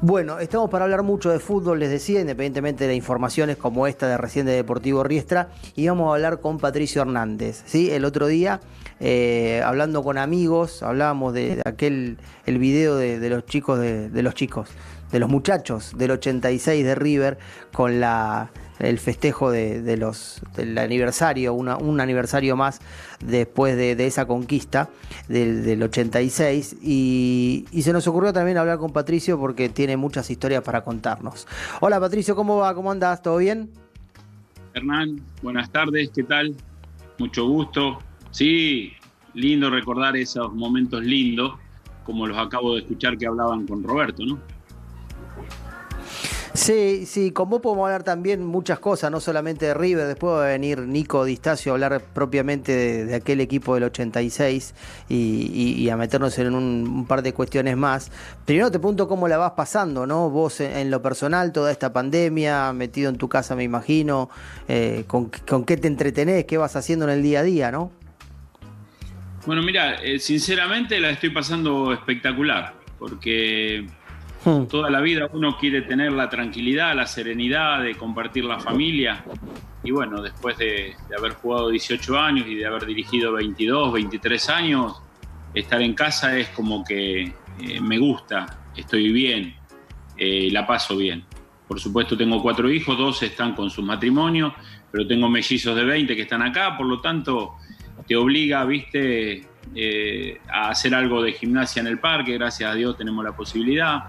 Bueno, estamos para hablar mucho de fútbol, les decía, independientemente de informaciones como esta de recién de Deportivo Riestra, y vamos a hablar con Patricio Hernández, ¿sí? El otro día, hablando con amigos, hablábamos de aquel, el video de los chicos, de los muchachos del 86 de River, con el festejo del aniversario, un aniversario más después de esa conquista del 86, y se nos ocurrió también hablar con Patricio porque tiene muchas historias para contarnos. Hola Patricio, ¿cómo va? ¿Cómo andás? ¿Todo bien? Hernán, buenas tardes, ¿qué tal? Mucho gusto. Sí, lindo recordar esos momentos lindos, como los acabo de escuchar que hablaban con Roberto, ¿no? Sí, sí, con vos podemos hablar también muchas cosas, no solamente de River. Después va a venir Nico Di Stasio a hablar propiamente de aquel equipo del 86 y a meternos en un par de cuestiones más. Primero te pregunto cómo la vas pasando, ¿no? Vos en lo personal, toda esta pandemia, metido en tu casa me imagino, con qué te entretenés, qué vas haciendo en el día a día, ¿no? Bueno, mira, sinceramente la estoy pasando espectacular, porque toda la vida uno quiere tener la tranquilidad, la serenidad de compartir la familia. Y bueno, después de haber jugado 18 años y de haber dirigido 22, 23 años, estar en casa es como que me gusta, estoy bien, la paso bien. Por supuesto tengo 4 hijos, 2 están con sus matrimonios, pero tengo mellizos de 20 que están acá, por lo tanto te obliga, viste, a hacer algo de gimnasia en el parque. Gracias a Dios tenemos la posibilidad.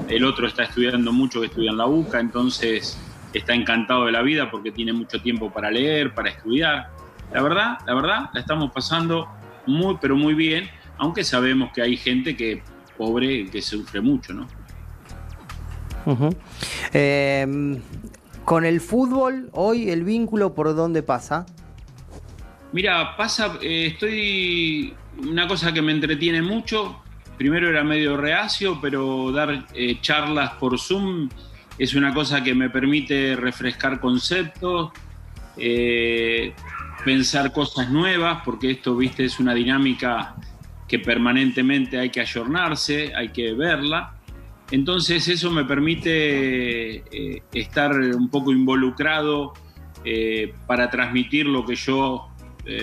El otro está estudiando mucho, que estudia en la UCA, entonces está encantado de la vida porque tiene mucho tiempo para leer, para estudiar. La verdad, la estamos pasando muy, pero muy bien, aunque sabemos que hay gente que, pobre, que sufre mucho, ¿no? Uh-huh. Con el fútbol, hoy el vínculo, ¿por dónde pasa? Mira, estoy, una cosa que me entretiene mucho. Primero era medio reacio, pero dar charlas por Zoom es una cosa que me permite refrescar conceptos, pensar cosas nuevas, porque esto, viste, es una dinámica que permanentemente hay que ayornarse, hay que verla. Entonces eso me permite estar un poco involucrado para transmitir lo que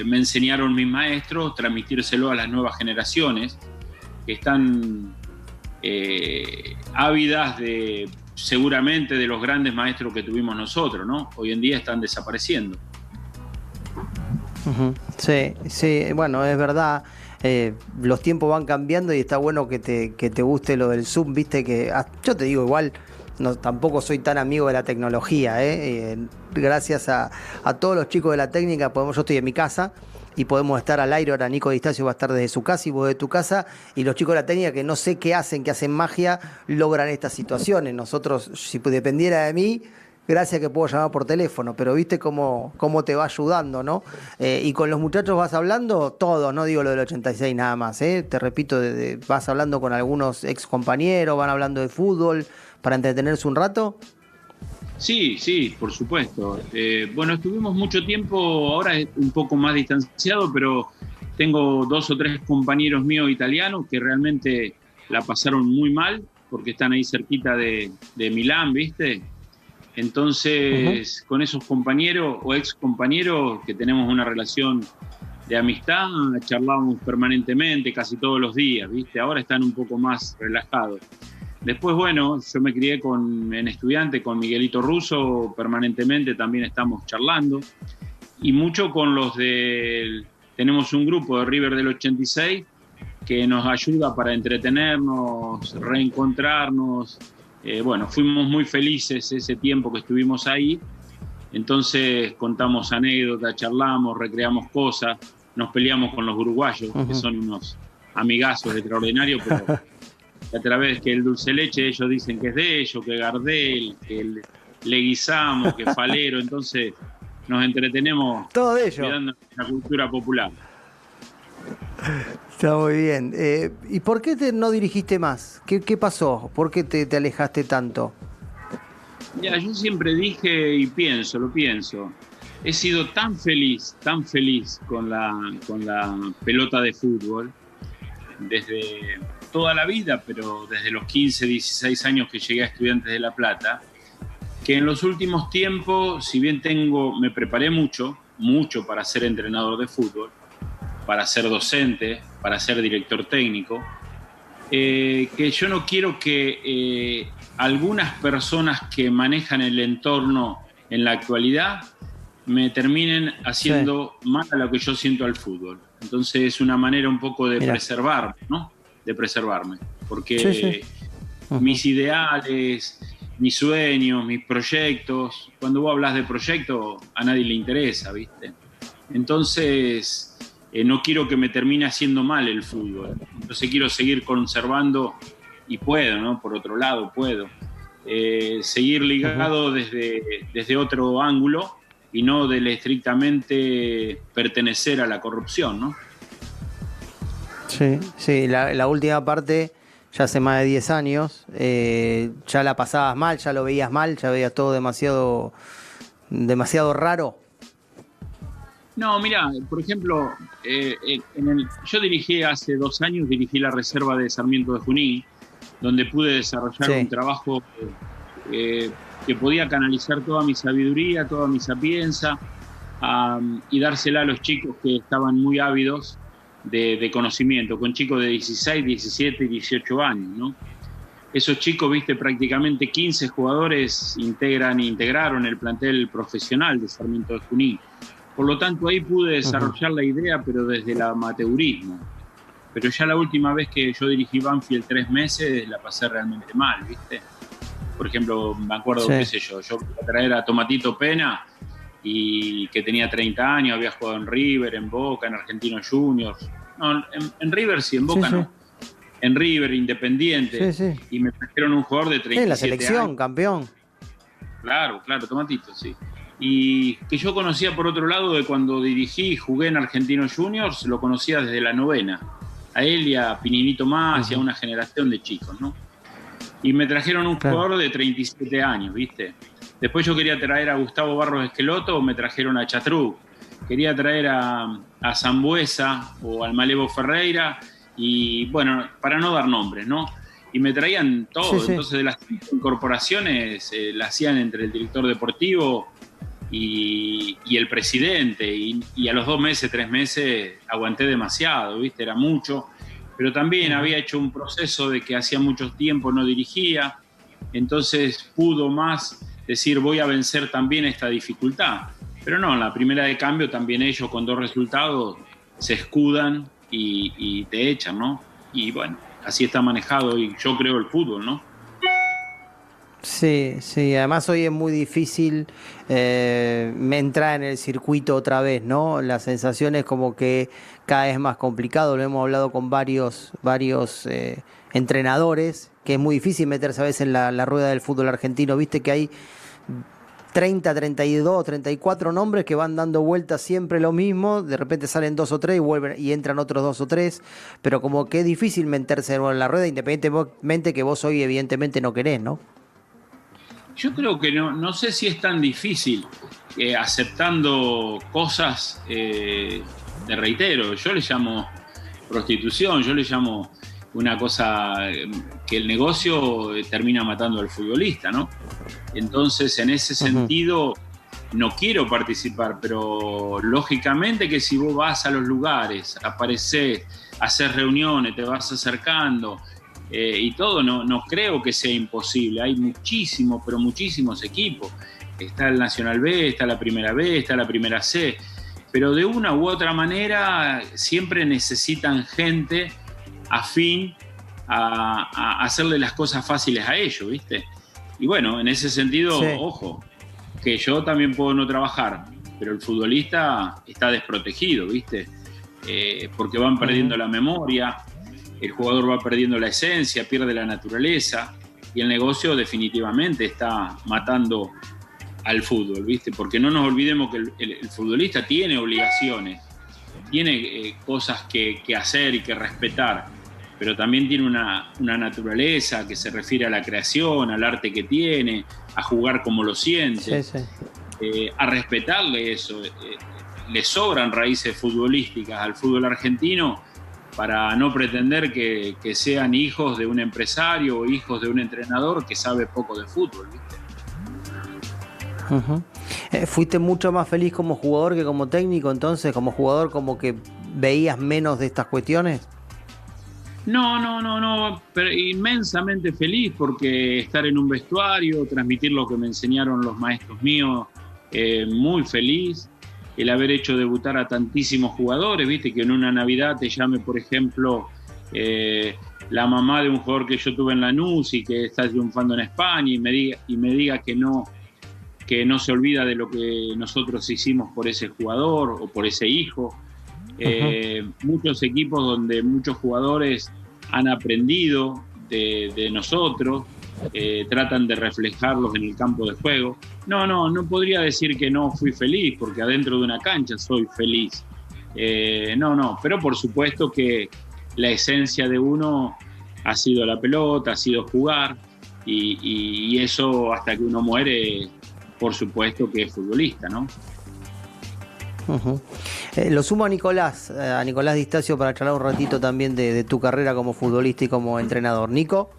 me enseñaron mis maestros, transmitírselo a las nuevas generaciones que están ávidas seguramente de los grandes maestros que tuvimos nosotros, ¿no? Hoy en día están desapareciendo. Uh-huh. Sí, sí, bueno, es verdad. Los tiempos van cambiando y está bueno que te guste lo del Zoom, viste que yo te digo igual. No, tampoco soy tan amigo de la tecnología, gracias a todos los chicos de la técnica yo estoy en mi casa y podemos estar al aire. Ahora Nico Di Stasio va a estar desde su casa y vos de tu casa, y los chicos de la técnica, que no sé qué hacen, que hacen magia, logran estas situaciones. Nosotros, si dependiera de mí, gracias que puedo llamar por teléfono, pero viste cómo te va ayudando, ¿no? Y con los muchachos vas hablando todos, no digo lo del 86 nada más, te repito, vas hablando con algunos ex compañeros, van hablando de fútbol para entretenerse un rato. Sí, por supuesto. Bueno, estuvimos mucho tiempo, ahora es un poco más distanciado, pero tengo 2 o 3 compañeros míos italianos que realmente la pasaron muy mal porque están ahí cerquita de Milán, ¿viste? Entonces, con esos compañeros o ex compañeros que tenemos una relación de amistad, charlamos permanentemente, casi todos los días, ¿viste? Ahora están un poco más relajados. Después, bueno, yo me crié en Estudiante con Miguelito Russo, permanentemente también estamos charlando. Y mucho con tenemos un grupo de River del 86 que nos ayuda para entretenernos, reencontrarnos. Bueno, fuimos muy felices ese tiempo que estuvimos ahí. Entonces contamos anécdotas, charlamos, recreamos cosas, nos peleamos con los uruguayos, que son unos amigazos extraordinarios, pero a través que el dulce leche ellos dicen que es de ellos, que Gardel, que Leguizamo, que Falero, entonces nos entretenemos todo de ello, cuidando la cultura popular. Está muy bien. ¿Y por qué no dirigiste más? ¿Qué pasó? ¿Por qué te alejaste tanto? Ya, yo siempre dije y lo pienso. He sido tan feliz con la pelota de fútbol, desde toda la vida, pero desde los 15, 16 años que llegué a Estudiantes de La Plata, que en los últimos tiempos, si bien me preparé mucho para ser entrenador de fútbol, para ser docente, para ser director técnico, que yo no quiero que algunas personas que manejan el entorno en la actualidad me terminen haciendo mal a lo que yo siento al fútbol. Entonces es una manera un poco de preservarme, ¿no? De preservarme. Porque mis ideales, mis sueños, mis proyectos, cuando vos hablas de proyectos, a nadie le interesa, ¿viste? Entonces, no quiero que me termine haciendo mal el fútbol. Entonces quiero seguir conservando, y puedo, ¿no? Por otro lado, puedo. Seguir ligado desde otro ángulo y no del estrictamente pertenecer a la corrupción, ¿no? Sí, la última parte, ya hace más de 10 años, ya la pasabas mal, ya lo veías mal, ya veías todo demasiado raro. No, mira, por ejemplo, yo dirigí hace 2 años, dirigí la reserva de Sarmiento de Junín, donde pude desarrollar un trabajo que podía canalizar toda mi sabiduría, toda mi sapienza, y dársela a los chicos que estaban muy ávidos de conocimiento, con chicos de 16, 17 y 18 años, ¿no? Esos chicos, viste, prácticamente 15 jugadores integraron el plantel profesional de Sarmiento de Junín. Por lo tanto, ahí pude desarrollar la idea, pero desde el amateurismo. Pero ya la última vez que yo dirigí Banfield 3 meses, la pasé realmente mal, ¿viste? Por ejemplo, me acuerdo, qué sé yo fui a traer a Tomatito Pena, y que tenía 30 años, había jugado en River, en Boca, en Argentinos Juniors. No, en River sí, en Boca no. En River, Independiente. Y me trajeron un jugador de 37 años. La selección, campeón. Claro, Tomatito, sí. Y que yo conocía por otro lado de cuando dirigí y jugué en Argentinos Juniors, lo conocía desde la novena. A él y a Pininito Más y a una generación de chicos, ¿no? Y me trajeron un jugador de 37 años, ¿viste? Después yo quería traer a Gustavo Barros Esqueloto, me trajeron a Chatruc. Quería traer a Zambuesa o al Malevo Ferreira, y bueno, para no dar nombres, ¿no? Y me traían todo. Entonces de las incorporaciones la hacían entre el director deportivo y el presidente, y a los 2 meses, 3 meses aguanté demasiado, ¿viste? Era mucho, pero también había hecho un proceso de que hacía mucho tiempo no dirigía, entonces pudo más decir voy a vencer también esta dificultad. Pero no, en la primera de cambio también ellos con 2 resultados se escudan y te echan, ¿no? Y bueno, así está manejado y yo creo el fútbol, ¿no? Sí, además hoy es muy difícil entrar en el circuito otra vez, ¿no? La sensación es como que cada vez es más complicado, lo hemos hablado con varios entrenadores, que es muy difícil meterse a veces en la rueda del fútbol argentino, viste que hay 30, 32, 34 nombres que van dando vueltas siempre lo mismo, de repente salen 2 o 3 y vuelven y entran otros 2 o 3, pero como que es difícil meterse en la rueda, independientemente que vos hoy evidentemente no querés, ¿no? Yo creo que no sé si es tan difícil aceptando cosas, te reitero, yo le llamo prostitución, yo le llamo una cosa que el negocio termina matando al futbolista, ¿no? Entonces, en ese sentido, no quiero participar, pero lógicamente que si vos vas a los lugares, aparecés, haces reuniones, te vas acercando y todo, no creo que sea imposible. Hay muchísimos, pero muchísimos equipos. Está el Nacional B, está la Primera B, está la Primera C, pero de una u otra manera siempre necesitan gente afín a hacerle las cosas fáciles a ellos, ¿viste? Y bueno, en ese sentido, ojo, que yo también puedo no trabajar, pero el futbolista está desprotegido, ¿viste? Porque van perdiendo la memoria, el jugador va perdiendo la esencia, pierde la naturaleza, y el negocio definitivamente está matando al fútbol, ¿viste? Porque no nos olvidemos que el futbolista tiene obligaciones, tiene cosas que hacer y que respetar, pero también tiene una naturaleza que se refiere a la creación, al arte que tiene, a jugar como lo siente, a respetarle eso. Le sobran raíces futbolísticas al fútbol argentino para no pretender que sean hijos de un empresario o hijos de un entrenador que sabe poco de fútbol, ¿viste? Uh-huh. ¿Fuiste mucho más feliz como jugador que como técnico? Entonces, como jugador, como que veías menos de estas cuestiones. No, pero inmensamente feliz, porque estar en un vestuario, transmitir lo que me enseñaron los maestros míos, muy feliz. El haber hecho debutar a tantísimos jugadores, viste, que en una Navidad te llame, por ejemplo, la mamá de un jugador que yo tuve en Lanús y que está triunfando en España y me diga que no se olvida de lo que nosotros hicimos por ese jugador o por ese hijo. Muchos equipos donde muchos jugadores han aprendido de nosotros, tratan de reflejarlos en el campo de juego. No podría decir que no fui feliz, porque adentro de una cancha soy feliz. Pero por supuesto que la esencia de uno ha sido la pelota, ha sido jugar, y eso hasta que uno muere, por supuesto que es futbolista, ¿no? Uh-huh. Lo sumo a Nicolás Di Stasio para charlar un ratito también de tu carrera como futbolista y como entrenador. Nico.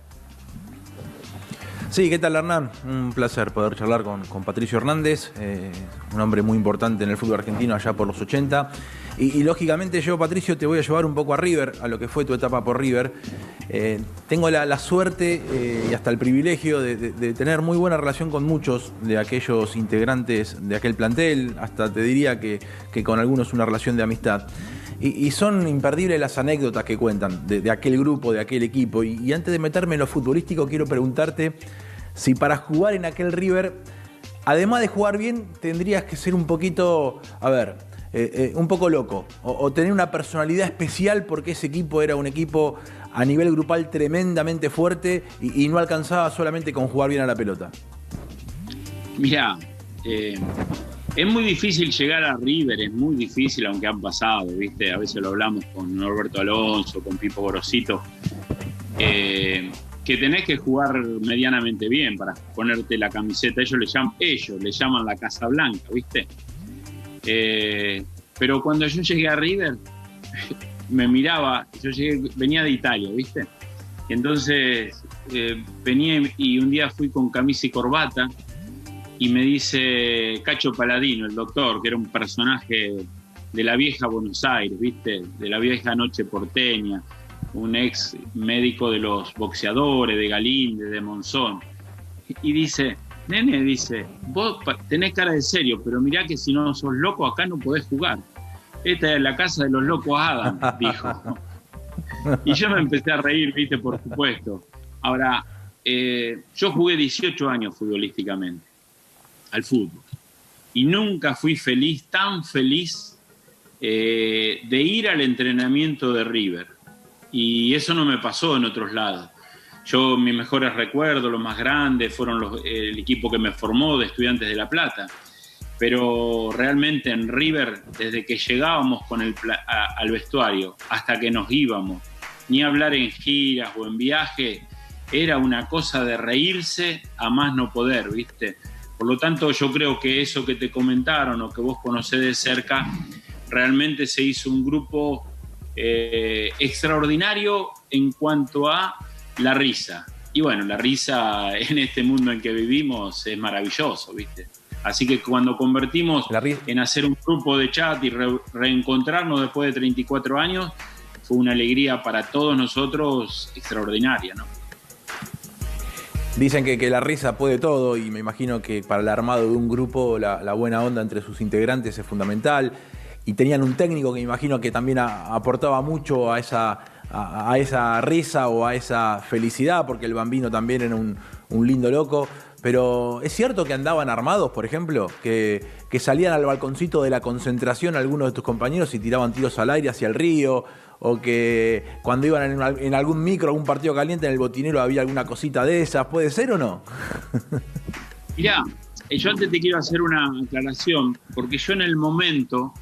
Sí, ¿qué tal, Hernán? Un placer poder charlar con Patricio Hernández, un hombre muy importante en el fútbol argentino allá por los 80. Y lógicamente yo, Patricio, te voy a llevar un poco a River, a lo que fue tu etapa por River. Tengo la suerte y hasta el privilegio de tener muy buena relación con muchos de aquellos integrantes de aquel plantel, hasta te diría que con algunos una relación de amistad. Y son imperdibles las anécdotas que cuentan de aquel grupo, de aquel equipo. Y antes de meterme en lo futbolístico, quiero preguntarte si para jugar en aquel River, además de jugar bien, tendrías que ser un poquito, un poco loco, o tener una personalidad especial, porque ese equipo era un equipo a nivel grupal tremendamente fuerte y no alcanzaba solamente con jugar bien a la pelota. Mirá, es muy difícil llegar a River, es muy difícil, aunque han pasado, ¿viste? A veces lo hablamos con Norberto Alonso, con Pipo Gorosito, que tenés que jugar medianamente bien para ponerte la camiseta. Ellos le llaman la Casa Blanca, ¿viste? Pero cuando yo llegué a River, me miraba, venía de Italia, ¿viste? Entonces venía y un día fui con camisa y corbata y me dice Cacho Paladino, el doctor, que era un personaje de la vieja Buenos Aires, ¿viste? De la vieja noche porteña, un ex médico de los boxeadores, de Galíndez, de Monzón. Y dice, nene, dice, vos tenés cara de serio, pero mirá que si no sos loco acá no podés jugar. Esta es la casa de los locos Adam, dijo. Y yo me empecé a reír, ¿viste? Por supuesto. Ahora, yo jugué 18 años futbolísticamente al fútbol y nunca fui tan feliz de ir al entrenamiento de River, y eso no me pasó en otros lados. Mis mejores recuerdos, los más grandes, fueron el equipo que me formó de Estudiantes de La Plata, pero realmente en River, desde que llegábamos al vestuario hasta que nos íbamos, ni hablar en giras o en viaje, era una cosa de reírse a más no poder, ¿viste? Por lo tanto, yo creo que eso que te comentaron o que vos conocés de cerca, realmente se hizo un grupo extraordinario en cuanto a la risa. Y bueno, la risa en este mundo en que vivimos es maravilloso, ¿viste? Así que cuando convertimos en hacer un grupo de chat y reencontrarnos después de 34 años, fue una alegría para todos nosotros extraordinaria, ¿no? Dicen que la risa puede todo, y me imagino que para el armado de un grupo la buena onda entre sus integrantes es fundamental. Y tenían un técnico que me imagino que también aportaba mucho a esa risa o a esa felicidad, porque el Bambino también era un lindo loco. Pero ¿es cierto que andaban armados, por ejemplo? Que salían al balconcito de la concentración algunos de tus compañeros y tiraban tiros al aire hacia el río, o que cuando iban en algún micro, algún partido caliente, en el botinero había alguna cosita de esas. ¿Puede ser o no? Mirá, yo antes te quiero hacer una aclaración, porque yo en el momento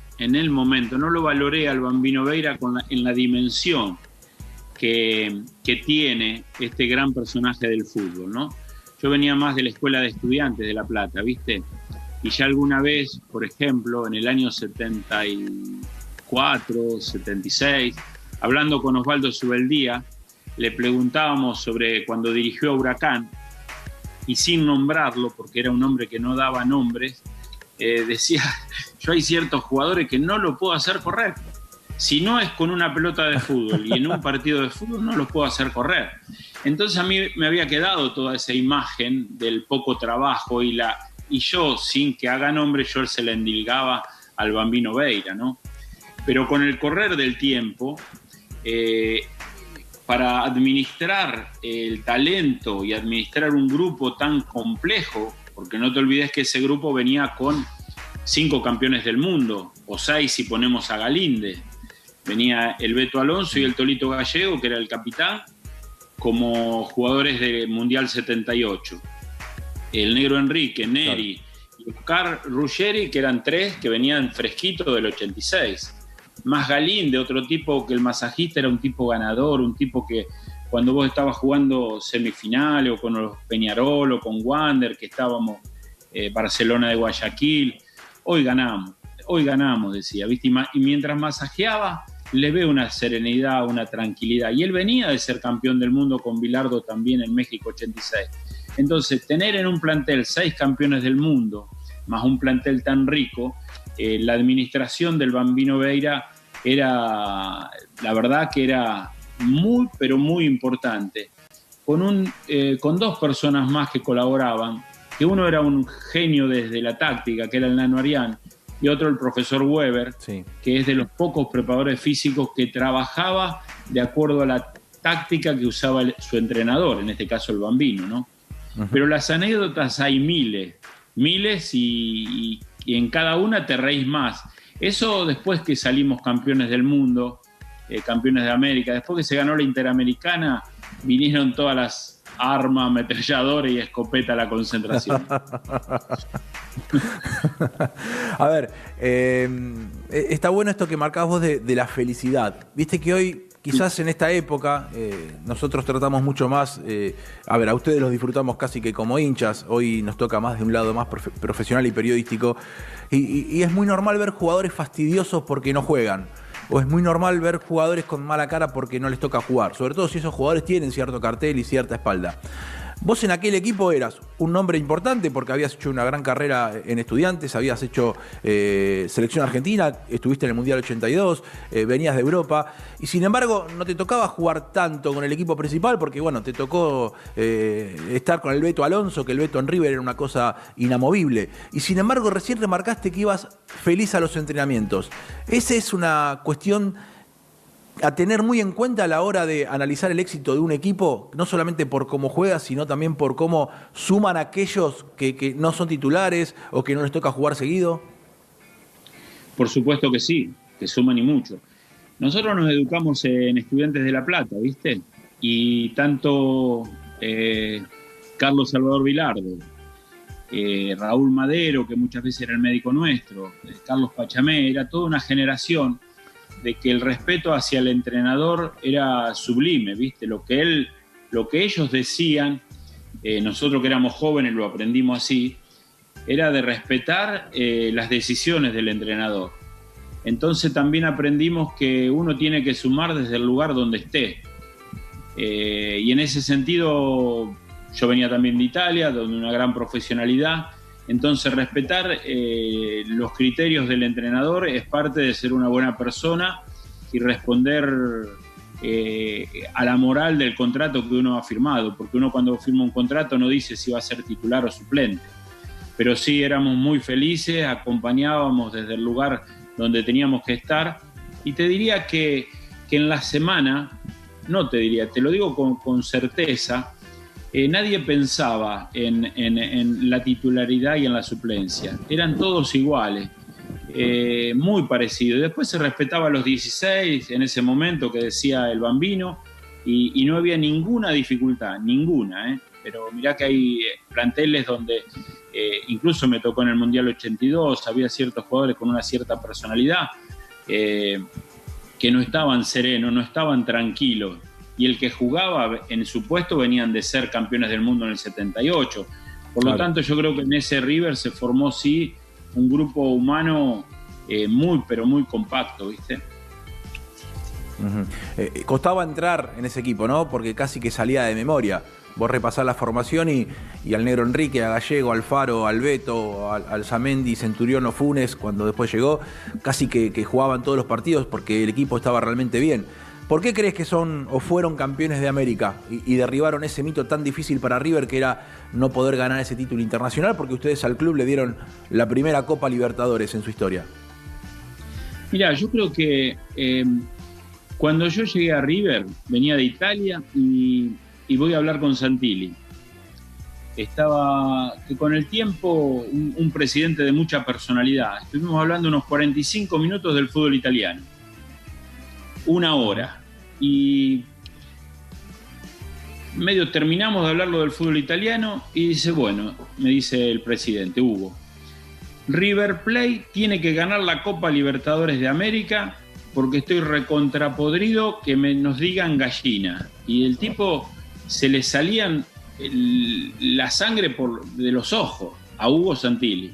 no lo valoré al Bambino Veira en la dimensión que tiene este gran personaje del fútbol, ¿no? Yo venía más de la escuela de estudiantes de La Plata, ¿viste? Y ya alguna vez, por ejemplo, en el año 74, 76, hablando con Osvaldo Subeldía, le preguntábamos sobre cuando dirigió a Huracán, y sin nombrarlo, porque era un hombre que no daba nombres, decía, yo hay ciertos jugadores que no lo puedo hacer correr. Si no es con una pelota de fútbol y en un partido de fútbol, no los puedo hacer correr. Entonces a mí me había quedado toda esa imagen del poco trabajo y yo, sin que haga nombre, yo se la endilgaba al Bambino Veira, ¿no? Pero con el correr del tiempo, para administrar el talento y administrar un grupo tan complejo, porque no te olvides que ese grupo venía con 5 campeones del mundo, o 6 si ponemos a Galíndez. Venía el Beto Alonso y el Tolito Gallego, que era el capitán, como jugadores del Mundial 78. El Negro Enrique, Neri y Oscar Ruggeri, que eran 3 que venían fresquitos del 86. Más Galíndez, otro tipo que el masajista era un tipo ganador, un tipo que cuando vos estabas jugando semifinales o con los Peñarol o con Wander, que estábamos Barcelona de Guayaquil, hoy ganamos, decía, ¿viste? Y mientras masajeaba, le veo una serenidad, una tranquilidad. Y él venía de ser campeón del mundo con Bilardo también en México 86. Entonces, tener en un plantel 6 campeones del mundo, más un plantel tan rico, la administración del Bambino Veira era, la verdad que era muy, pero muy importante. Con 2 personas más que colaboraban, que uno era un genio desde la táctica, que era el Nano Arián, y otro el profesor Weber, sí, que es de los pocos preparadores físicos que trabajaba de acuerdo a la táctica que usaba su entrenador, en este caso el Bambino, ¿no? Uh-huh. Pero las anécdotas hay miles y en cada una te reís más. Eso después que salimos campeones del mundo, campeones de América, después que se ganó la Interamericana, vinieron todas las arma, ametralladora y escopeta a la concentración. A ver, está bueno esto que marcabas vos de la felicidad. Viste que hoy, quizás en esta época, nosotros tratamos mucho más, a ustedes los disfrutamos casi que como hinchas, hoy nos toca más de un lado más profesional y periodístico, y es muy normal ver jugadores fastidiosos porque no juegan. O es muy normal ver jugadores con mala cara porque no les toca jugar, sobre todo si esos jugadores tienen cierto cartel y cierta espalda. Vos en aquel equipo eras un nombre importante porque habías hecho una gran carrera en Estudiantes, habías hecho selección argentina, estuviste en el Mundial 82, venías de Europa y sin embargo no te tocaba jugar tanto con el equipo principal porque bueno, te tocó estar con el Beto Alonso, que el Beto en River era una cosa inamovible y sin embargo recién remarcaste que ibas feliz a los entrenamientos. Esa es una cuestión a tener muy en cuenta a la hora de analizar el éxito de un equipo, no solamente por cómo juega, sino también por cómo suman aquellos que no son titulares o que no les toca jugar seguido. Por supuesto que sí, que suman y mucho. Nosotros nos educamos en Estudiantes de La Plata, ¿viste? Y tanto Carlos Salvador Vilardo, Raúl Madero, que muchas veces era el médico nuestro, Carlos Pachamé, era toda una generación de que el respeto hacia el entrenador era sublime, ¿viste? Lo que ellos decían, nosotros que éramos jóvenes lo aprendimos así, era de respetar las decisiones del entrenador. Entonces también aprendimos que uno tiene que sumar desde el lugar donde esté. Y en ese sentido, yo venía también de Italia, donde una gran profesionalidad. Entonces respetar los criterios del entrenador es parte de ser una buena persona y responder a la moral del contrato que uno ha firmado, porque uno cuando firma un contrato no dice si va a ser titular o suplente, pero sí éramos muy felices, acompañábamos desde el lugar donde teníamos que estar y te diría que en la semana, te lo digo con certeza, nadie pensaba en la titularidad y en la suplencia. Eran todos iguales, muy parecidos. Después se respetaba a los 16 en ese momento que decía el Bambino y no había ninguna dificultad, ninguna. Pero mirá que hay planteles donde incluso me tocó en el Mundial 82, había ciertos jugadores con una cierta personalidad que no estaban serenos, no estaban tranquilos. Y el que jugaba en su puesto venían de ser campeones del mundo en el 78. Por lo tanto, yo creo que en ese River se formó, sí, un grupo humano muy, pero muy compacto, ¿viste? Costaba entrar en ese equipo, ¿no? Porque casi que salía de memoria. Vos repasás la formación y al Negro Enrique, a Gallego, al Faro, al Beto, al Zamendi, Centurión o Funes, cuando después llegó, casi que jugaban todos los partidos porque el equipo estaba realmente bien. ¿Por qué crees que son o fueron campeones de América y derribaron ese mito tan difícil para River que era no poder ganar ese título internacional? Porque ustedes al club le dieron la primera Copa Libertadores en su historia. Mirá, yo creo que cuando yo llegué a River, venía de Italia y voy a hablar con Santilli. Estaba que con el tiempo un presidente de mucha personalidad. Estuvimos hablando unos 45 minutos del fútbol italiano. 1 hora. Y medio terminamos de hablarlo del fútbol italiano y dice, bueno, me dice el presidente, Hugo, River Plate tiene que ganar la Copa Libertadores de América porque estoy recontrapodrido que nos digan gallina. Y el tipo se le salían la sangre de los ojos a Hugo Santilli.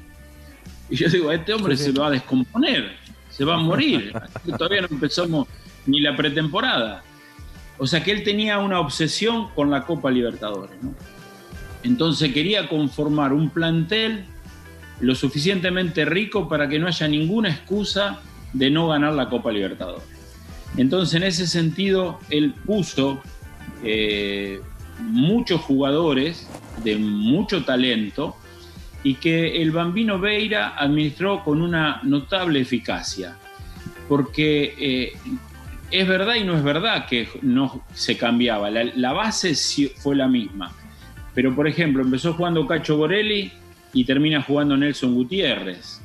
Y yo digo, este hombre se lo va a descomponer, se va a morir. Todavía no empezamos ni la pretemporada. O sea que él tenía una obsesión con la Copa Libertadores, ¿no? Entonces quería conformar un plantel lo suficientemente rico para que no haya ninguna excusa de no ganar la Copa Libertadores. Entonces, en ese sentido, él puso muchos jugadores de mucho talento y que el Bambino Veira administró con una notable eficacia. Porque es verdad y no es verdad que no se cambiaba. La base sí fue la misma. Pero, por ejemplo, empezó jugando Cacho Borelli y termina jugando Nelson Gutiérrez.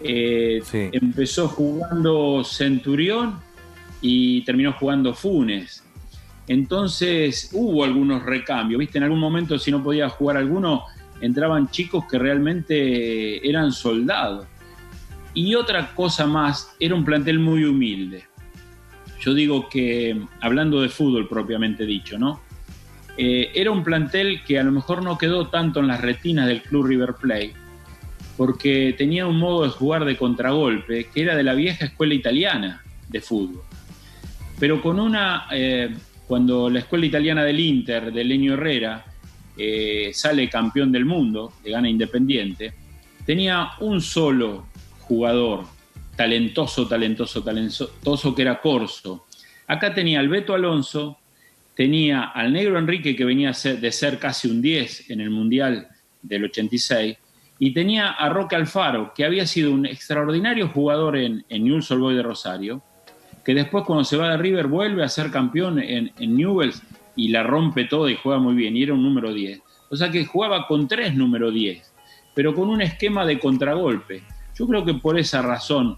Sí. Empezó jugando Centurión y terminó jugando Funes. Entonces hubo algunos recambios, ¿viste? En algún momento, si no podía jugar alguno, entraban chicos que realmente eran soldados. Y otra cosa más, era un plantel muy humilde. Yo digo que, hablando de fútbol propiamente dicho, ¿no? Era un plantel que a lo mejor no quedó tanto en las retinas del club River Plate, porque tenía un modo de jugar de contragolpe que era de la vieja escuela italiana de fútbol. Pero con cuando la escuela italiana del Inter, de Lenio Herrera, sale campeón del mundo, le gana Independiente, tenía un solo jugador talentoso, que era Corso. Acá tenía al Beto Alonso, tenía al Negro Enrique, que venía de ser casi un 10 en el Mundial del 86, y tenía a Roque Alfaro, que había sido un extraordinario jugador en Newell's Old Boys de Rosario, que después cuando se va de River vuelve a ser campeón en Newell's y la rompe toda y juega muy bien, y era un número 10. O sea que jugaba con 3 número 10, pero con un esquema de contragolpe. Yo creo que por esa razón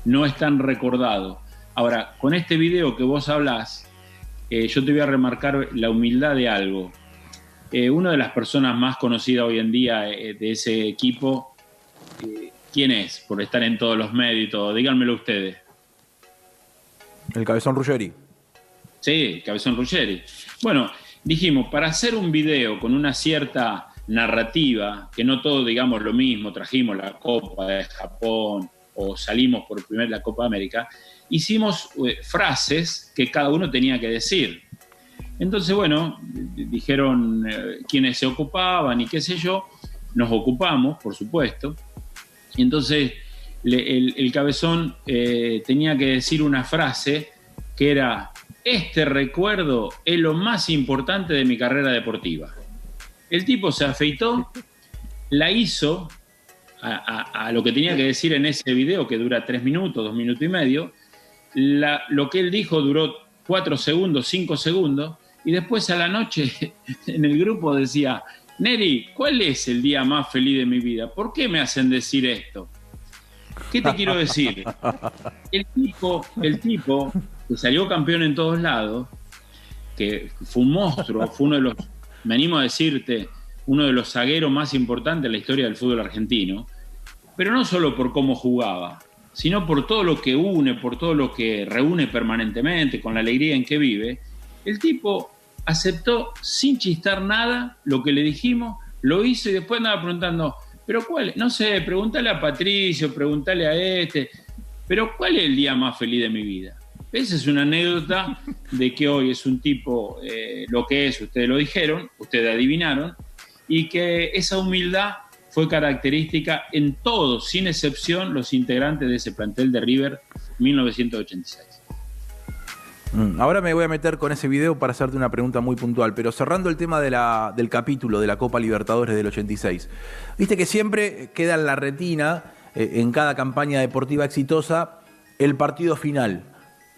no es tan recordado. Ahora, con este video que vos hablás, yo te voy a remarcar la humildad de algo. Una de las personas más conocidas hoy en día de ese equipo, ¿quién es? Por estar en todos los medios y todo, díganmelo ustedes. El Cabezón Ruggeri. Sí, Cabezón Ruggeri. Bueno, dijimos, para hacer un video con una cierta narrativa, que no todo digamos lo mismo, trajimos la Copa de Japón o salimos por primera la Copa de América, hicimos frases que cada uno tenía que decir. Entonces, bueno, dijeron quiénes se ocupaban y qué sé yo, nos ocupamos, por supuesto, y entonces el Cabezón tenía que decir una frase que era: este recuerdo es lo más importante de mi carrera deportiva. El tipo se afeitó, la hizo a lo que tenía que decir en ese video, que dura 3 minutos, 2 minutos y medio. Lo que él dijo duró 4 segundos, 5 segundos, y después a la noche en el grupo decía: Neri, ¿cuál es el día más feliz de mi vida? ¿Por qué me hacen decir esto? ¿Qué te quiero decir? El tipo que salió campeón en todos lados, que fue un monstruo, fue uno de los, me animo a decirte, uno de los zagueros más importantes en la historia del fútbol argentino, pero no solo por cómo jugaba, sino por todo lo que une, por todo lo que reúne permanentemente, con la alegría en que vive. El tipo aceptó sin chistar nada lo que le dijimos, lo hizo y después andaba preguntando, ¿pero cuál? No sé, pregúntale a Patricio, pregúntale a este. Pero ¿cuál es el día más feliz de mi vida? Esa es una anécdota de que hoy es un tipo, lo que es, ustedes lo dijeron, ustedes adivinaron, y que esa humildad fue característica en todos, sin excepción, los integrantes de ese plantel de River 1986. Ahora me voy a meter con ese video para hacerte una pregunta muy puntual, pero cerrando el tema del capítulo de la Copa Libertadores del 86. Viste que siempre queda en la retina, en cada campaña deportiva exitosa, el partido final.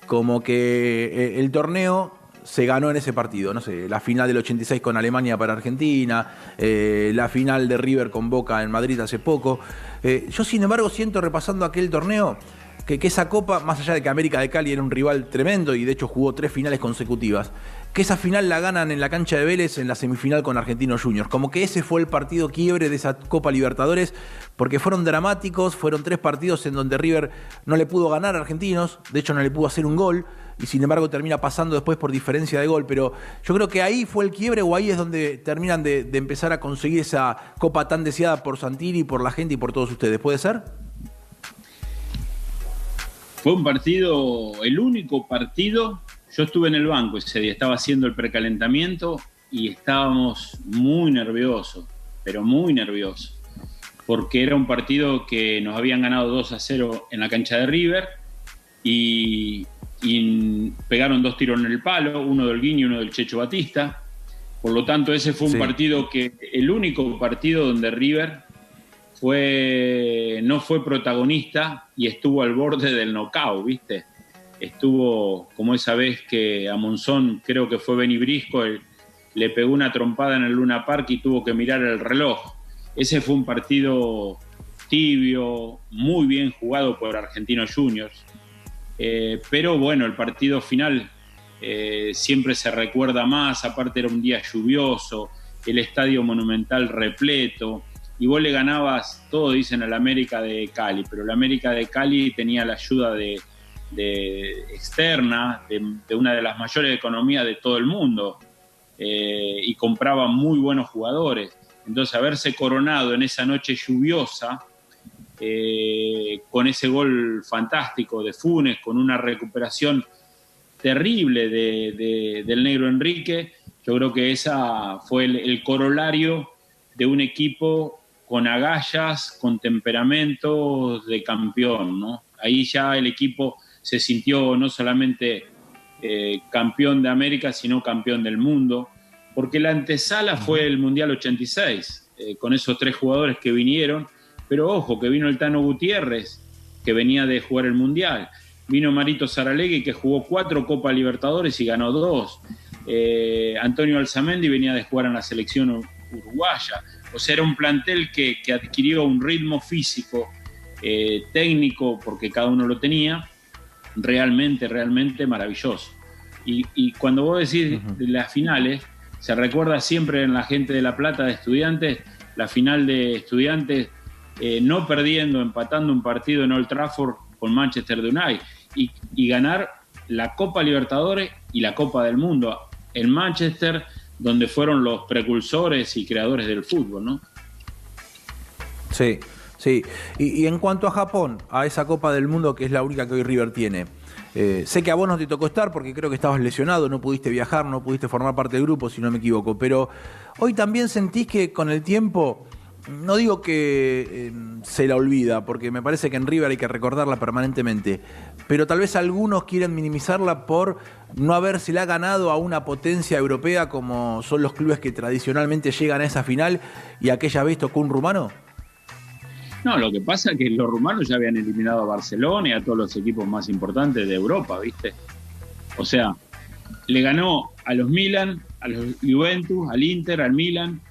Como que el torneo se ganó en ese partido, no sé, la final del 86 con Alemania para Argentina, la final de River con Boca en Madrid hace poco. Yo, sin embargo, siento, repasando aquel torneo, que esa copa, más allá de que América de Cali era un rival tremendo y de hecho jugó 3 finales consecutivas, que esa final la ganan en la cancha de Vélez en la semifinal con Argentinos Juniors. Como que ese fue el partido quiebre de esa Copa Libertadores, porque fueron dramáticos, fueron 3 partidos en donde River no le pudo ganar a Argentinos, de hecho no le pudo hacer un gol, y sin embargo termina pasando después por diferencia de gol. Pero yo creo que ahí fue el quiebre, o ahí es donde terminan de empezar a conseguir esa copa tan deseada por Santini, por la gente y por todos ustedes. ¿Puede ser? Fue un partido, el único partido. Yo estuve en el banco ese día, estaba haciendo el precalentamiento y estábamos muy nerviosos, pero muy nerviosos, porque era un partido que nos habían ganado 2-0 en la cancha de River y pegaron 2 tiros en el palo, uno del Guiño y uno del Checho Batista. Por lo tanto, ese fue un partido el único partido donde River no fue protagonista y estuvo al borde del knockout, ¿viste? Estuvo como esa vez que a Monzón, creo que fue Beni Brisco, le pegó una trompada en el Luna Park y tuvo que mirar el reloj. Ese fue un partido tibio, muy bien jugado por Argentinos Juniors. Pero bueno, el partido final siempre se recuerda más, aparte era un día lluvioso, el estadio Monumental repleto, y vos le ganabas, todos dicen al América de Cali, pero el América de Cali tenía la ayuda externa de una de las mayores economías de todo el mundo, y compraba muy buenos jugadores. Entonces, haberse coronado en esa noche lluviosa, con ese gol fantástico de Funes, con una recuperación terrible del negro Enrique, yo creo que esa fue el corolario de un equipo con agallas, con temperamento de campeón, ¿no? Ahí ya el equipo se sintió no solamente campeón de América, sino campeón del mundo, porque la antesala fue el Mundial 86, con esos 3 jugadores que vinieron, pero ojo, que vino el Tano Gutiérrez, que venía de jugar el Mundial, vino Marito Saralegui, que jugó 4 Copa Libertadores y ganó 2, Antonio Alzamendi venía de jugar en la selección uruguaya. O sea, era un plantel que adquirió un ritmo físico, técnico, porque cada uno lo tenía, realmente maravilloso. Y cuando vos decís de las finales, se recuerda siempre en la gente de La Plata, de Estudiantes, la final de Estudiantes, no perdiendo, empatando un partido en Old Trafford con Manchester United, y ganar la Copa Libertadores y la Copa del Mundo en Manchester, donde fueron los precursores y creadores del fútbol, ¿no? Sí, sí. Y en cuanto a Japón, a esa Copa del Mundo que es la única que hoy River tiene, sé que a vos no te tocó estar porque creo que estabas lesionado, no pudiste viajar, no pudiste formar parte del grupo, si no me equivoco, pero hoy también sentís que con el tiempo, no digo que se la olvida, porque me parece que en River hay que recordarla permanentemente, pero tal vez algunos quieren minimizarla por no habérsela ganado a una potencia europea como son los clubes que tradicionalmente llegan a esa final, y aquella vez tocó un rumano. No, lo que pasa es que los rumanos ya habían eliminado a Barcelona y a todos los equipos más importantes de Europa, ¿viste? O sea, le ganó a los Milan, a los Juventus, al Inter, al Milan,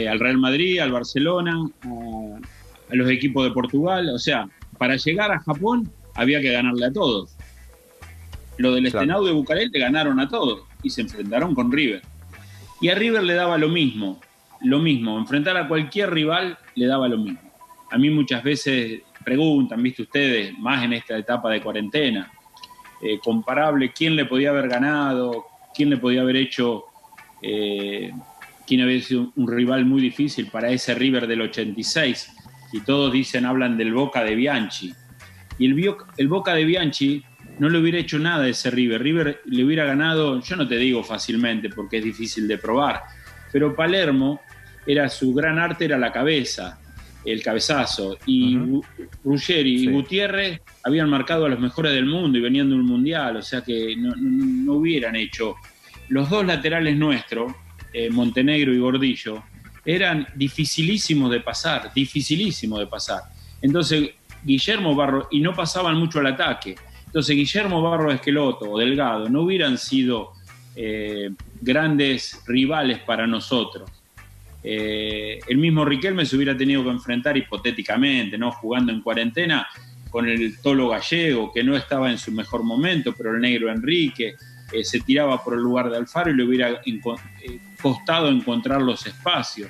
al Real Madrid, al Barcelona, a los equipos de Portugal. O sea, para llegar a Japón había que ganarle a todos. Lo del Estenau de Bucarest le ganaron a todos y se enfrentaron con River. Y a River le daba lo mismo, enfrentar a cualquier rival le daba lo mismo. A mí muchas veces preguntan, viste ustedes, más en esta etapa de cuarentena, comparable, quién le podía haber ganado, quién le podía haber hecho, quién había sido un rival muy difícil para ese River del 86. Y todos hablan del Boca de Bianchi. Y el Boca de Bianchi no le hubiera hecho nada a ese River. River le hubiera ganado, yo no te digo fácilmente porque es difícil de probar, pero Palermo, su gran arte era la cabeza, el cabezazo. Y Ruggeri y Gutiérrez habían marcado a los mejores del mundo y venían de un mundial, o sea que no hubieran hecho. Los dos laterales nuestros, Montenegro y Gordillo, eran dificilísimos de pasar. Entonces, Guillermo Barros, y no pasaban mucho al ataque. Entonces, Guillermo Barros Esqueloto o Delgado no hubieran sido grandes rivales para nosotros. El mismo Riquelme se hubiera tenido que enfrentar hipotéticamente, ¿no? Jugando en cuarentena con el Tolo Gallego, que no estaba en su mejor momento, pero el negro Enrique se tiraba por el lugar de Alfaro y le hubiera costado encontrar los espacios.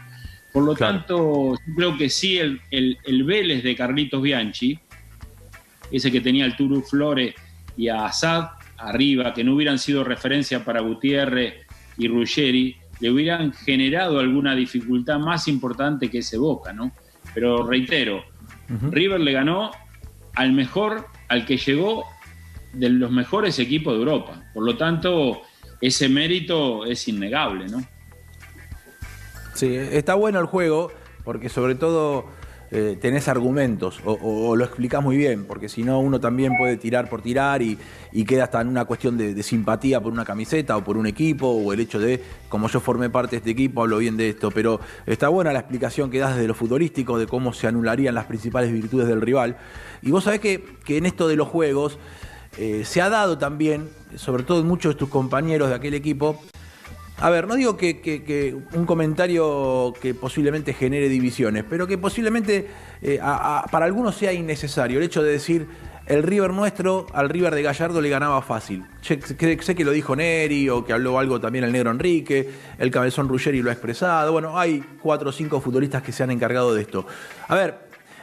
Por lo tanto, yo creo que sí, el Vélez de Carlitos Bianchi, ese que tenía al Turu Flores y a Assad arriba, que no hubieran sido referencia para Gutiérrez y Ruggeri, le hubieran generado alguna dificultad más importante que ese Boca, ¿no? Pero reitero, River le ganó al que llegó de los mejores equipos de Europa. Por lo tanto, ese mérito es innegable, ¿no? Sí, está bueno el juego, porque sobre todo tenés argumentos, o lo explicás muy bien, porque si no uno también puede tirar por tirar y queda hasta en una cuestión de simpatía por una camiseta o por un equipo, o el hecho de, como yo formé parte de este equipo, hablo bien de esto, pero está buena la explicación que das desde lo futbolístico, de cómo se anularían las principales virtudes del rival. Y vos sabés que en esto de los juegos se ha dado también, sobre todo en muchos de tus compañeros de aquel equipo. A ver, no digo que un comentario que posiblemente genere divisiones, pero que posiblemente para algunos sea innecesario. El hecho de decir, el River nuestro al River de Gallardo le ganaba fácil. Sé que lo dijo Neri, o que habló algo también el negro Enrique, el cabezón Ruggeri lo ha expresado. Bueno, hay 4 o 5 futbolistas que se han encargado de esto. A ver,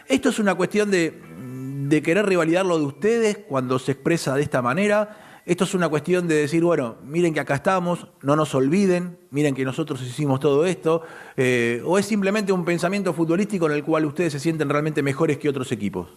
esto es una cuestión de querer rivalidar lo de ustedes cuando se expresa de esta manera. Esto es una cuestión de decir, bueno, miren que acá estamos, no nos olviden, miren que nosotros hicimos todo esto, o es simplemente un pensamiento futbolístico en el cual ustedes se sienten realmente mejores que otros equipos.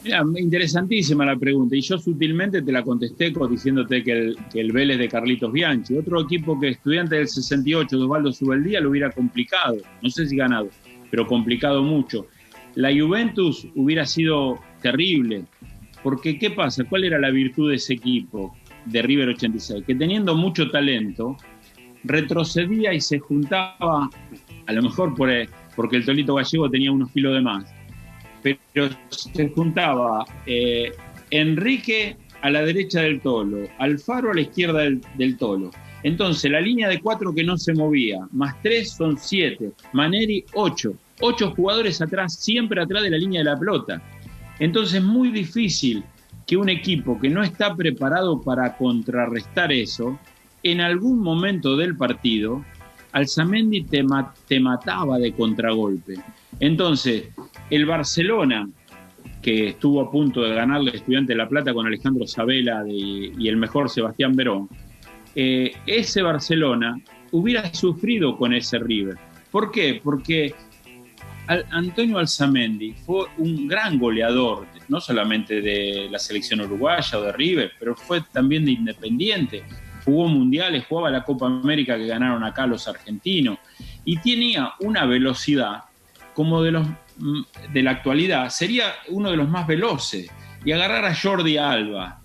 Mira, interesantísima la pregunta, y yo sutilmente te la contesté diciéndote que el Vélez de Carlitos Bianchi, otro equipo que Estudiantes del 68 de Osvaldo Subeldía lo hubiera complicado, no sé si ganado, pero complicado mucho. La Juventus hubiera sido terrible. Porque, ¿qué pasa? ¿Cuál era la virtud de ese equipo de River 86? Que teniendo mucho talento, retrocedía y se juntaba, a lo mejor porque el Tolito Gallego tenía unos kilos de más, pero se juntaba Enrique a la derecha del Tolo, Alfaro a la izquierda del Tolo. Entonces, la línea de 4 que no se movía, más 3 son 7, Maneri 8. 8 jugadores atrás, siempre atrás de la línea de la pelota. Entonces es muy difícil que un equipo que no está preparado para contrarrestar eso, en algún momento del partido, Alzamendi te mataba de contragolpe. Entonces, el Barcelona, que estuvo a punto de ganarle a Estudiantes de La Plata con Alejandro Sabela y el mejor Sebastián Verón, ese Barcelona hubiera sufrido con ese River. ¿Por qué? Porque Antonio Alzamendi fue un gran goleador, no solamente de la selección uruguaya o de River, pero fue también de Independiente. Jugó mundiales, jugaba la Copa América que ganaron acá los argentinos, y tenía una velocidad como de la actualidad, sería uno de los más veloces. Y agarrar a Jordi Alba,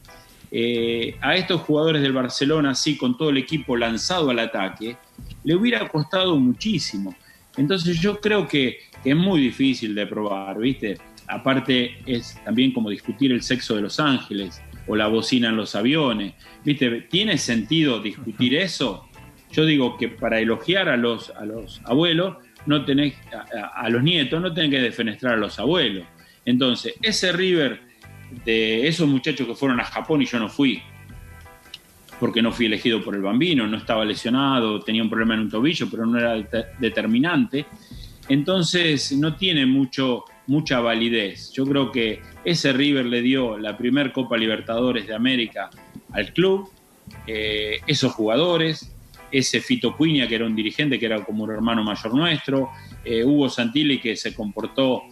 a estos jugadores del Barcelona, así con todo el equipo lanzado al ataque, le hubiera costado muchísimo. Entonces yo creo que es muy difícil de probar, ¿viste? Aparte es también como discutir el sexo de los ángeles o la bocina en los aviones, ¿viste? ¿Tiene sentido discutir eso? Yo digo que para elogiar a los abuelos, no tenés, a los nietos, no tenés que defenestrar a los abuelos. Entonces, ese River de esos muchachos que fueron a Japón, y yo no fui, porque no fui elegido por el Bambino, no estaba lesionado, tenía un problema en un tobillo, pero no era determinante. Entonces no tiene mucha validez. Yo creo que ese River le dio la primer Copa Libertadores de América al club, esos jugadores, ese Fito Cuiña, que era un dirigente, que era como un hermano mayor nuestro, Hugo Santilli, que se comportó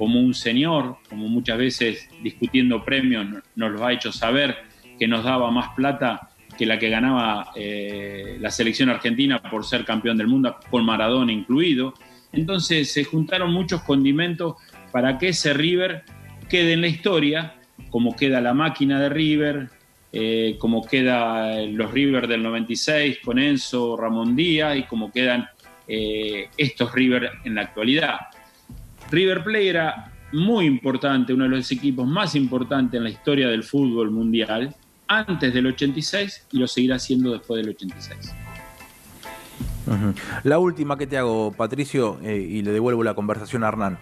como un señor, como muchas veces discutiendo premios nos lo ha hecho saber, que nos daba más plata que la que ganaba la selección argentina por ser campeón del mundo, con Maradona incluido. Entonces se juntaron muchos condimentos para que ese River quede en la historia, como queda la máquina de River, como quedan los River del 96 con Enzo, Ramón Díaz, y como quedan estos River en la actualidad. River Plate era muy importante, uno de los equipos más importantes en la historia del fútbol mundial, antes del 86, y lo seguirá siendo después del 86. Uh-huh. La última que te hago, Patricio, y le devuelvo la conversación a Hernán.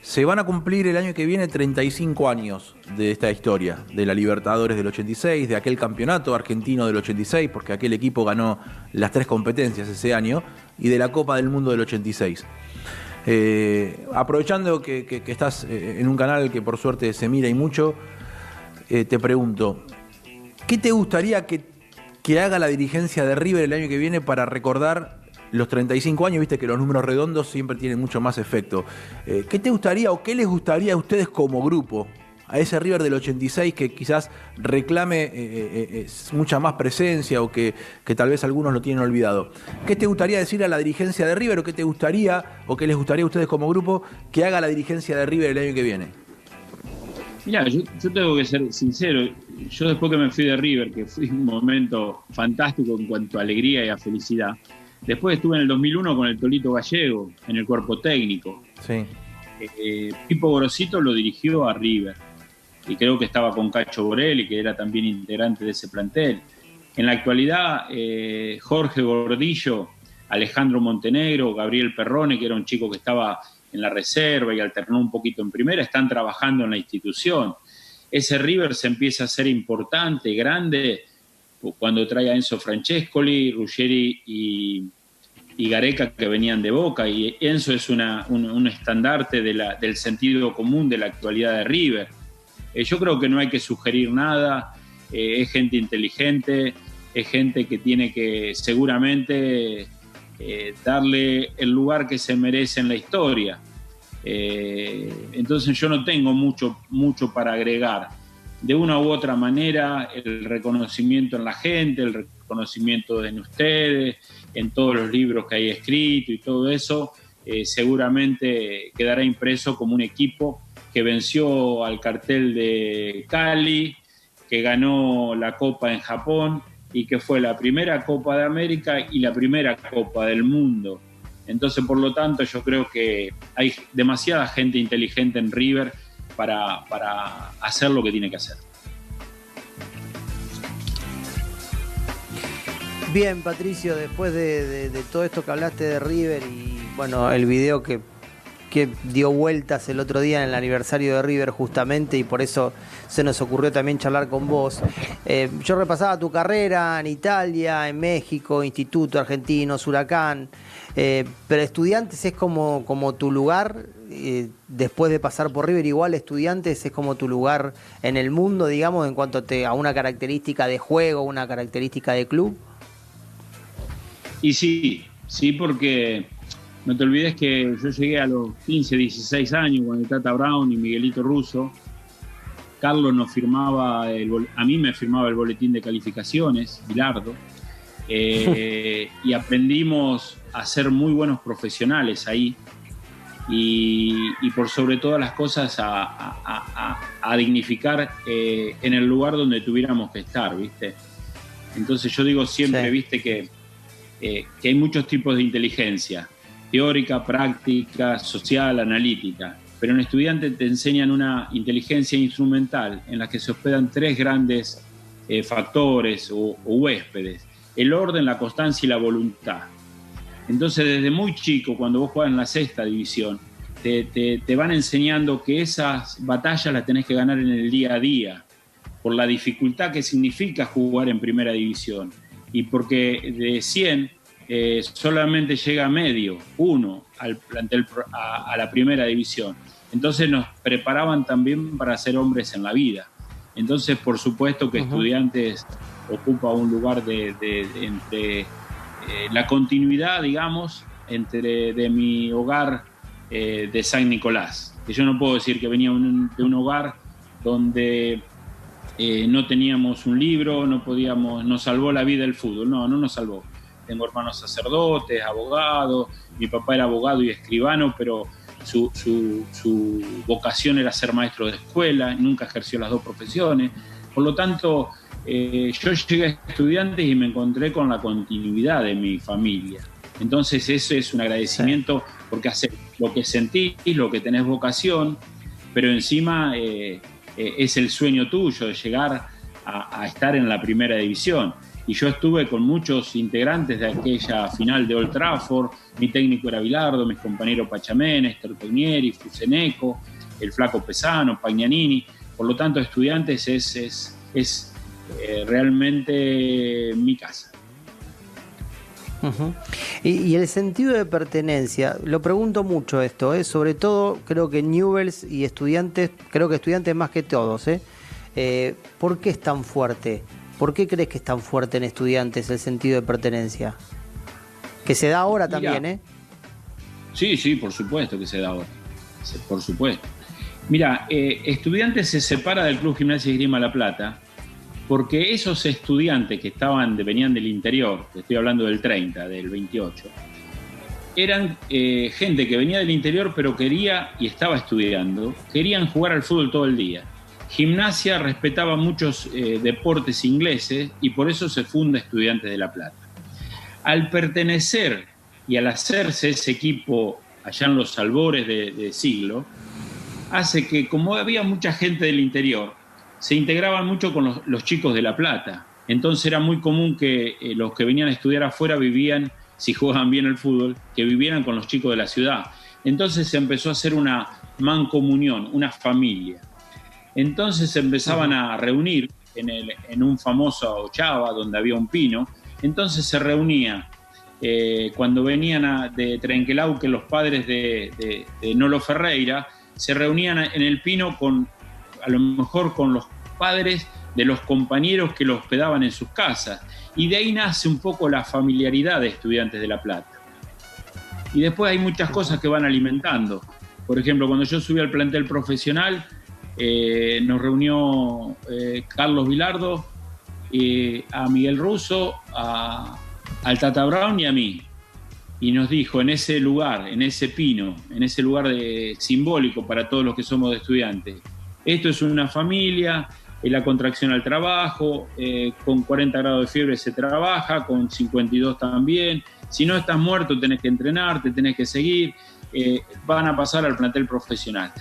Se van a cumplir el año que viene 35 años de esta historia, de la Libertadores del 86, de aquel campeonato argentino del 86, porque aquel equipo ganó las 3 competencias ese año, y de la Copa del Mundo del 86. Aprovechando que estás en un canal que por suerte se mira y mucho, te pregunto, ¿qué te gustaría que haga la dirigencia de River el año que viene para recordar los 35 años? Viste que los números redondos siempre tienen mucho más efecto. ¿Qué te gustaría o qué les gustaría a ustedes como grupo, a ese River del 86 que quizás reclame mucha más presencia o que tal vez algunos lo tienen olvidado? ¿Qué te gustaría decir a la dirigencia de River o qué te gustaría o qué les gustaría a ustedes como grupo que haga la dirigencia de River el año que viene? Mirá, yo tengo que ser sincero. Yo después que me fui de River, que fue un momento fantástico en cuanto a alegría y a felicidad, después estuve en el 2001 con el Tolito Gallego en el cuerpo técnico. Sí. Pipo Gorosito lo dirigió a River y creo que estaba con Cacho Borelli, que era también integrante de ese plantel. En la actualidad, Jorge Gordillo, Alejandro Montenegro, Gabriel Perrone, que era un chico que estaba en la reserva y alternó un poquito en primera, están trabajando en la institución. Ese River se empieza a ser importante, grande, cuando trae a Enzo Francescoli, Ruggeri y Gareca, que venían de Boca, y Enzo es un estandarte del sentido común de la actualidad de River. Yo creo que no hay que sugerir nada, es gente inteligente, es gente que tiene que seguramente darle el lugar que se merece en la historia. Entonces yo no tengo mucho para agregar. De una u otra manera, el reconocimiento en la gente, el reconocimiento en ustedes, en todos los libros que hay escrito y todo eso, seguramente quedará impreso como un equipo que venció al cartel de Cali, que ganó la Copa en Japón y que fue la primera Copa de América y la primera Copa del Mundo. Entonces, por lo tanto, yo creo que hay demasiada gente inteligente en River para hacer lo que tiene que hacer. Bien, Patricio, después de todo esto que hablaste de River y bueno, el video que dio vueltas el otro día en el aniversario de River justamente, y por eso se nos ocurrió también charlar con vos. Yo repasaba tu carrera en Italia, en México, Instituto Argentinos, Huracán, pero Estudiantes es como tu lugar, después de pasar por River, igual Estudiantes es como tu lugar en el mundo, digamos, en cuanto a una característica de juego, una característica de club. Y sí, porque no te olvides que yo llegué a los 15, 16 años cuando Tata Brown y Miguelito Russo. Carlos nos firmaba, a mí me firmaba el boletín de calificaciones, Bilardo, y aprendimos a ser muy buenos profesionales ahí y por sobre todas las cosas a dignificar en el lugar donde tuviéramos que estar, ¿viste? Entonces yo digo siempre, sí, ¿viste? Que hay muchos tipos de inteligencia, teórica, práctica, social, analítica, pero en Estudiante te enseñan una inteligencia instrumental en la que se hospedan 3 grandes factores o huéspedes: el orden, la constancia y la voluntad. Entonces, desde muy chico, cuando vos jugás en la 6ª división, te van enseñando que esas batallas las tenés que ganar en el día a día, por la dificultad que significa jugar en primera división, y porque de 100 solamente llega medio, 1 al plantel, a la primera división. Entonces nos preparaban también para ser hombres en la vida. Entonces, por supuesto que Estudiantes ocupa un lugar entre la continuidad, digamos, de mi hogar de San Nicolás. Que yo no puedo decir que venía de un hogar donde no teníamos un libro, nos salvó la vida el fútbol. No nos salvó. Tengo hermanos sacerdotes, abogados, mi papá era abogado y escribano, pero su vocación era ser maestro de escuela, nunca ejerció las dos profesiones. Por lo tanto, yo llegué a Estudiantes y me encontré con la continuidad de mi familia. Entonces eso es un agradecimiento porque haces lo que sentís, lo que tenés vocación, pero encima es el sueño tuyo de llegar a estar en la primera división. Y yo estuve con muchos integrantes de aquella final de Old Trafford. Mi técnico era Bilardo, mis compañeros Pachamén, Sterpenieri, Fuseneco, el Flaco Pesano, Pagnanini. Por lo tanto, Estudiantes es realmente mi casa. Uh-huh. Y el sentido de pertenencia, lo pregunto mucho esto, sobre todo creo que Newell's y Estudiantes, creo que Estudiantes más que todos, ¿por qué es tan fuerte? ¿Por qué crees que es tan fuerte en Estudiantes el sentido de pertenencia? Que se da ahora también, Sí, por supuesto que se da ahora. Por supuesto. Mira, Estudiantes se separa del Club Gimnasia y Esgrima La Plata porque esos estudiantes que venían del interior, estoy hablando del 30, del 28, eran gente que venía del interior pero quería y estaba estudiando, querían jugar al fútbol todo el día. Gimnasia respetaba muchos deportes ingleses y por eso se funda Estudiantes de La Plata. Al pertenecer y al hacerse ese equipo allá en los albores de siglo, hace que como había mucha gente del interior, se integraban mucho con los chicos de La Plata. Entonces era muy común que los que venían a estudiar afuera vivían, si jugaban bien el fútbol, que vivieran con los chicos de la ciudad. Entonces se empezó a hacer una mancomunión, una familia. Entonces se empezaban a reunir en un famoso ochava donde había un pino. Entonces se reunía cuando venían de Trenquelauque los padres de Nolo Ferreira, se reunían en el pino a lo mejor con los padres de los compañeros que los hospedaban en sus casas. Y de ahí nace un poco la familiaridad de Estudiantes de La Plata. Y después hay muchas cosas que van alimentando. Por ejemplo, cuando yo subí al plantel profesional, nos reunió Carlos Bilardo, a Miguel Russo, al Tata Brown y a mí. Y nos dijo en ese lugar, en ese pino, en ese lugar simbólico para todos los que somos de Estudiantes, esto es una familia, la contracción al trabajo, con 40 grados de fiebre se trabaja, con 52 también. Si no estás muerto tenés que entrenarte, tenés que seguir, van a pasar al plantel profesional.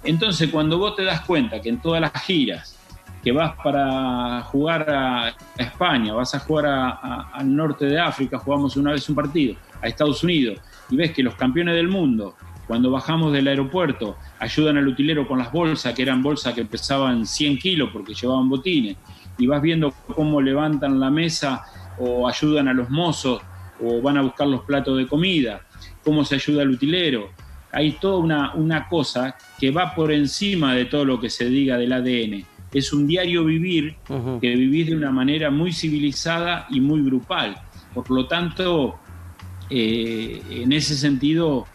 Entonces, cuando vos te das cuenta que en todas las giras que vas para jugar a España, vas a jugar al norte de África, jugamos una vez un partido, a Estados Unidos, y ves que los campeones del mundo, cuando bajamos del aeropuerto, ayudan al utilero con las bolsas, que eran bolsas que pesaban 100 kilos porque llevaban botines, y vas viendo cómo levantan la mesa o ayudan a los mozos o van a buscar los platos de comida, cómo se ayuda al utilero. Hay toda una cosa que va por encima de todo lo que se diga del ADN. Es un diario vivir que vivís de una manera muy civilizada y muy grupal. Por lo tanto, en ese sentido,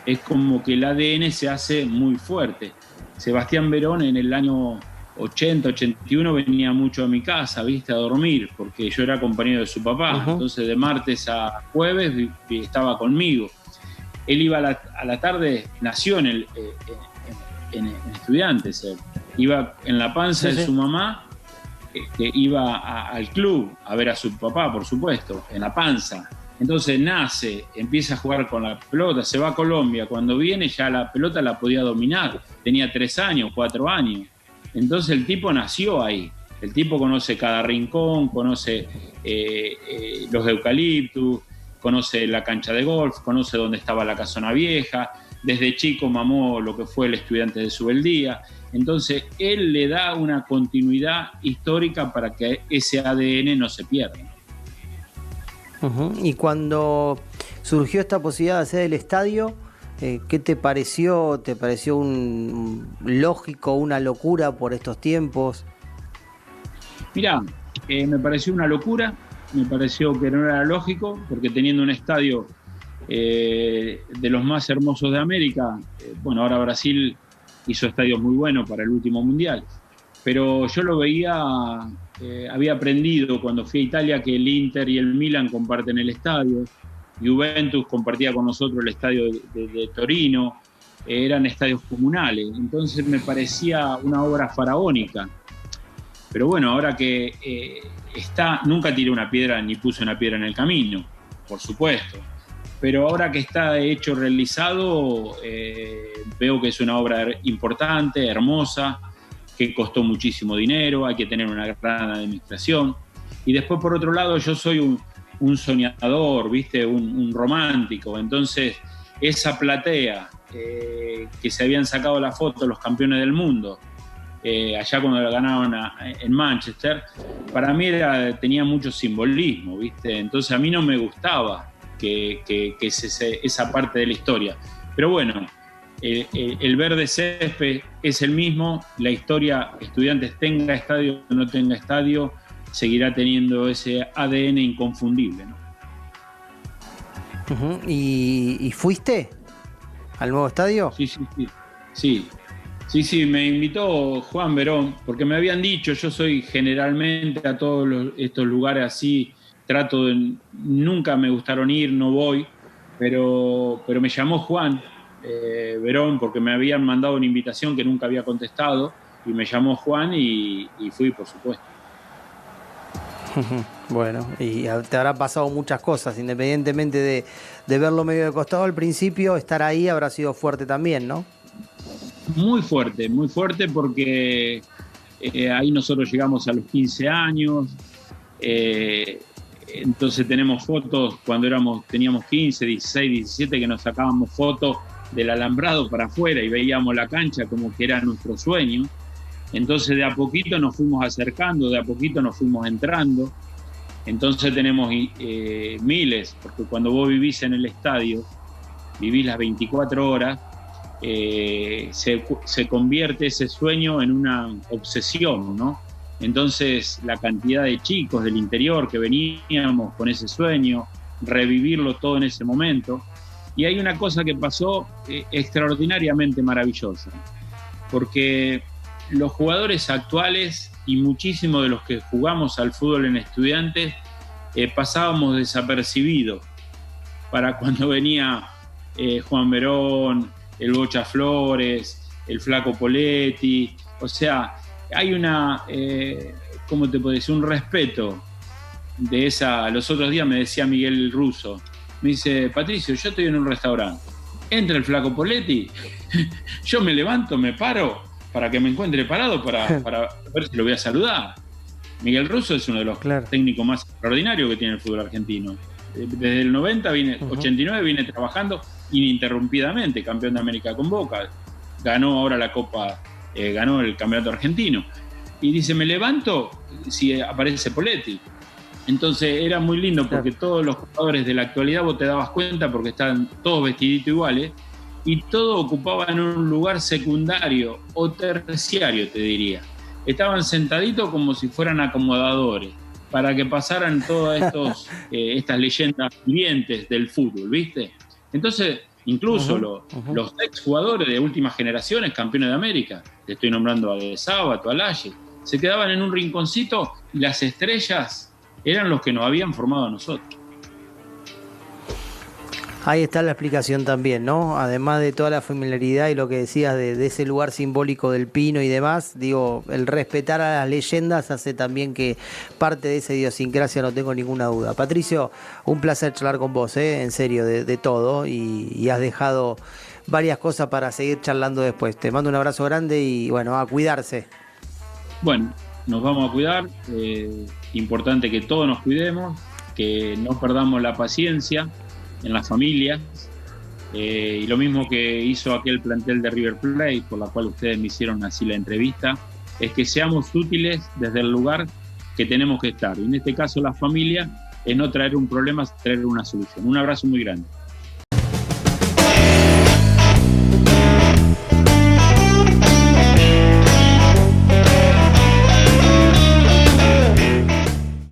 es como que el ADN se hace muy fuerte. Sebastián Verón en el año 80, 81 venía mucho a mi casa, ¿viste? A dormir, porque yo era compañero de su papá. Entonces, de martes a jueves estaba conmigo. Él iba a la tarde, nació en Estudiantes. Iba en la panza de su mamá, que iba al club a ver a su papá, por supuesto, en la panza. Entonces nace, empieza a jugar con la pelota, se va a Colombia. Cuando viene ya la pelota la podía dominar. Tenía 3 años, 4 años. Entonces el tipo nació ahí. El tipo conoce cada rincón, conoce los eucaliptus, conoce la cancha de golf, conoce dónde estaba la casona vieja. Desde chico mamó lo que fue el Estudiante de Subeldía. Entonces él le da una continuidad histórica para que ese ADN no se pierda. Y cuando surgió esta posibilidad de hacer el estadio, ¿qué te pareció? ¿Te pareció lógico, una locura por estos tiempos? Mirá, me pareció una locura, me pareció que no era lógico, porque teniendo un estadio de los más hermosos de América. Bueno, ahora Brasil hizo estadios muy buenos para el último Mundial, pero yo lo veía, había aprendido cuando fui a Italia que el Inter y el Milan comparten el estadio, Juventus compartía con nosotros el estadio de Torino, eran estadios comunales, entonces me parecía una obra faraónica. Pero bueno, ahora que nunca tiré una piedra ni puse una piedra en el camino, por supuesto. Pero ahora que está hecho, realizado, veo que es una obra importante, hermosa, que costó muchísimo dinero, hay que tener una gran administración. Y después, por otro lado, yo soy un soñador, ¿viste? Un romántico. Entonces, esa platea que se habían sacado la foto los campeones del mundo, allá cuando la ganaron en Manchester, para mí tenía mucho simbolismo, ¿viste? Entonces a mí no me gustaba que esa parte de la historia. Pero bueno, el verde césped es el mismo, la historia, Estudiantes tenga estadio o no tenga estadio, seguirá teniendo ese ADN inconfundible, ¿no? Uh-huh. ¿Y fuiste al nuevo estadio? Sí, me invitó Juan Verón, porque me habían dicho, yo soy generalmente a todos estos lugares así, nunca me gustaron ir, no voy, pero me llamó Juan Verón porque me habían mandado una invitación que nunca había contestado, y me llamó Juan y fui, por supuesto. Bueno, y te habrán pasado muchas cosas, independientemente de verlo medio de costado al principio, estar ahí habrá sido fuerte también, ¿no? Muy fuerte porque ahí nosotros llegamos a los 15 años, entonces tenemos fotos cuando teníamos 15, 16, 17 que nos sacábamos fotos del alambrado para afuera y veíamos la cancha como que era nuestro sueño. Entonces de a poquito nos fuimos acercando, de a poquito nos fuimos entrando. Entonces tenemos miles, porque cuando vos vivís en el estadio, vivís las 24 horas, se convierte ese sueño en una obsesión, ¿no? Entonces la cantidad de chicos del interior que veníamos con ese sueño, revivirlo todo en ese momento. Y hay una cosa que pasó extraordinariamente maravillosa, porque los jugadores actuales y muchísimos de los que jugamos al fútbol en Estudiantes pasábamos desapercibidos para cuando venía Juan Verón, el Bocha Flores, el Flaco Poletti. O sea, hay ¿cómo te puedo decir? Un respeto de esa. Los otros días me decía Miguel Russo, me dice: Patricio, yo estoy en un restaurante, entra el Flaco Poletti, yo me levanto, me paro para que me encuentre parado para ver si lo voy a saludar. Miguel Russo es uno de los técnicos más extraordinarios que tiene el fútbol argentino. Desde el 89 viene trabajando ininterrumpidamente, campeón de América con Boca, ganó ahora la Copa, ganó el campeonato argentino. Y dice: me levanto si aparece Poletti. Entonces era muy lindo porque todos los jugadores de la actualidad vos te dabas cuenta porque estaban todos vestiditos iguales y todos ocupaban un lugar secundario o terciario, te diría. Estaban sentaditos como si fueran acomodadores para que pasaran todas estas leyendas vivientes del fútbol, ¿viste? Entonces, incluso los exjugadores de últimas generaciones, campeones de América, te estoy nombrando a De Sábato, a Lalle, se quedaban en un rinconcito y las estrellas eran los que nos habían formado a nosotros. Ahí está la explicación también, ¿no? Además de toda la familiaridad y lo que decías de ese lugar simbólico del Pino y demás, digo, el respetar a las leyendas hace también que parte de esa idiosincrasia, no tengo ninguna duda. Patricio, un placer charlar con vos, en serio, de todo, y has dejado varias cosas para seguir charlando después. Te mando un abrazo grande y bueno, a cuidarse. Bueno, nos vamos a cuidar, importante que todos nos cuidemos, que no perdamos la paciencia en las familias, y lo mismo que hizo aquel plantel de River Plate, por la cual ustedes me hicieron así la entrevista, es que seamos útiles desde el lugar que tenemos que estar. Y en este caso la familia es no traer un problema, es traer una solución. Un abrazo muy grande.